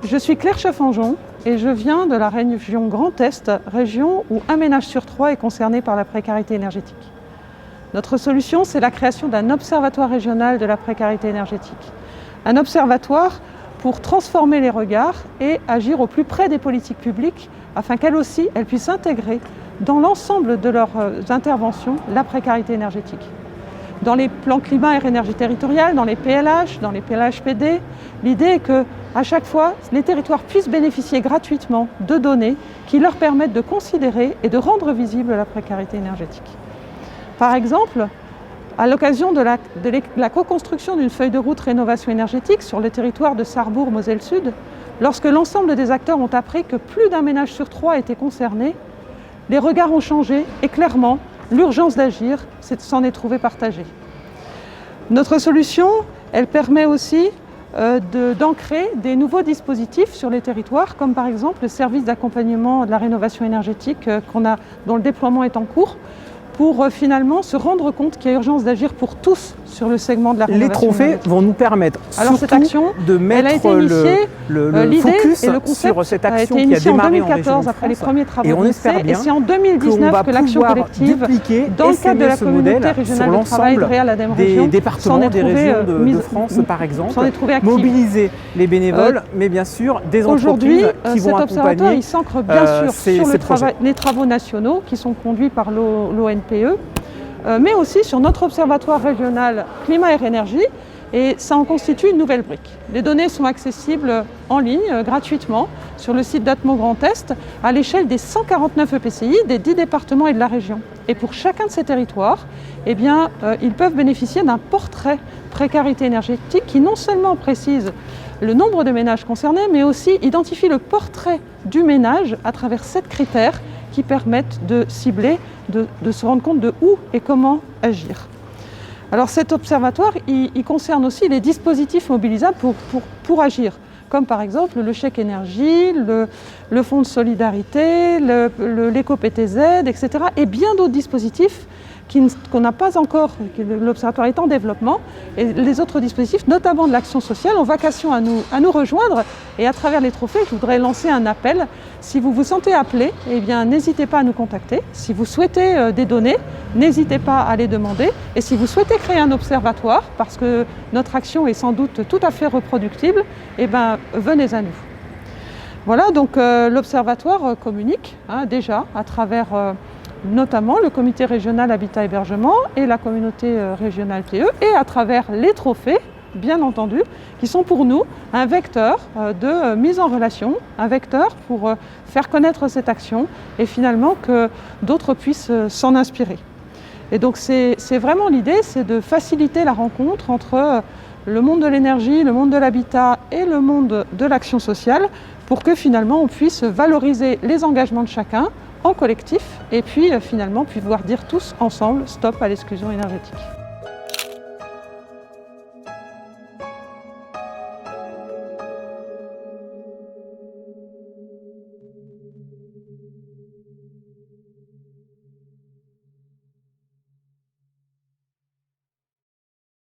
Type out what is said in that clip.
Je suis Claire Chaffanjon et je viens de la région Grand Est, région où un ménage sur 3 est concerné par la précarité énergétique. Notre solution, c'est la création d'un observatoire régional de la précarité énergétique. Un observatoire pour transformer les regards et agir au plus près des politiques publiques afin qu'elles aussi, elles puissent intégrer dans l'ensemble de leurs interventions la précarité énergétique. Dans les plans climat et énergie territoriale, dans les PLH, dans les PLHPD, l'idée est qu'à chaque fois, les territoires puissent bénéficier gratuitement de données qui leur permettent de considérer et de rendre visible la précarité énergétique. Par exemple, à l'occasion de la co-construction d'une feuille de route rénovation énergétique sur le territoire de Sarrebourg, Moselle-Sud, lorsque l'ensemble des acteurs ont appris que plus d'un ménage sur 3 était concerné, les regards ont changé et clairement, l'urgence d'agir s'en est trouvée partagée. Notre solution, elle permet aussi d'ancrer des nouveaux dispositifs sur les territoires, comme par exemple le service d'accompagnement de la rénovation énergétique dont le déploiement est en cours, pour finalement se rendre compte qu'il y a urgence d'agir pour tous sur le segment de la rénovation énergétique. Les trophées vont nous permettre cette action, de mettre le focus et le concept sur cette action a été qui a démarré en 2014 après les premiers travaux et on espère bien et c'est en 2019 que l'action collective, dans le cadre de la communauté régionale de travail de Réal-Adem Région, des départements, des régions de France par exemple, mobiliser les bénévoles, mais bien sûr des entreprises qui vont accompagner. Aujourd'hui, cet observatoire, il s'ancre bien sûr sur les travaux nationaux qui sont conduits par l'ONPE, mais aussi sur notre observatoire régional climat et énergie, et ça en constitue une nouvelle brique. Les données sont accessibles en ligne gratuitement sur le site d'Atmo Grand Est à l'échelle des 149 EPCI des 10 départements et de la région. Et pour chacun de ces territoires, eh bien, ils peuvent bénéficier d'un portrait précarité énergétique qui non seulement précise le nombre de ménages concernés, mais aussi identifie le portrait du ménage à travers 7 critères qui permettent de cibler, de se rendre compte de où et comment agir. Alors cet observatoire, il concerne aussi les dispositifs mobilisables pour agir, comme par exemple le chèque énergie, le fonds de solidarité, l'éco-PTZ, etc. et bien d'autres dispositifs qu'on n'a pas encore, l'observatoire est en développement, et les autres dispositifs, notamment de l'action sociale, ont vocation à nous rejoindre. Et à travers les trophées, je voudrais lancer un appel. Si vous vous sentez appelé, eh bien, n'hésitez pas à nous contacter. Si vous souhaitez des données, n'hésitez pas à les demander. Et si vous souhaitez créer un observatoire, parce que notre action est sans doute tout à fait reproductible, eh bien, venez à nous. Voilà, donc l'observatoire communique déjà à travers notamment le comité régional Habitat Hébergement et la communauté régionale TE, et à travers les trophées, bien entendu, qui sont pour nous un vecteur de mise en relation, un vecteur pour faire connaître cette action et finalement que d'autres puissent s'en inspirer. Et donc c'est vraiment l'idée, c'est de faciliter la rencontre entre le monde de l'énergie, le monde de l'habitat et le monde de l'action sociale pour que finalement on puisse valoriser les engagements de chacun en collectif et puis finalement pouvoir dire tous ensemble stop à l'exclusion énergétique.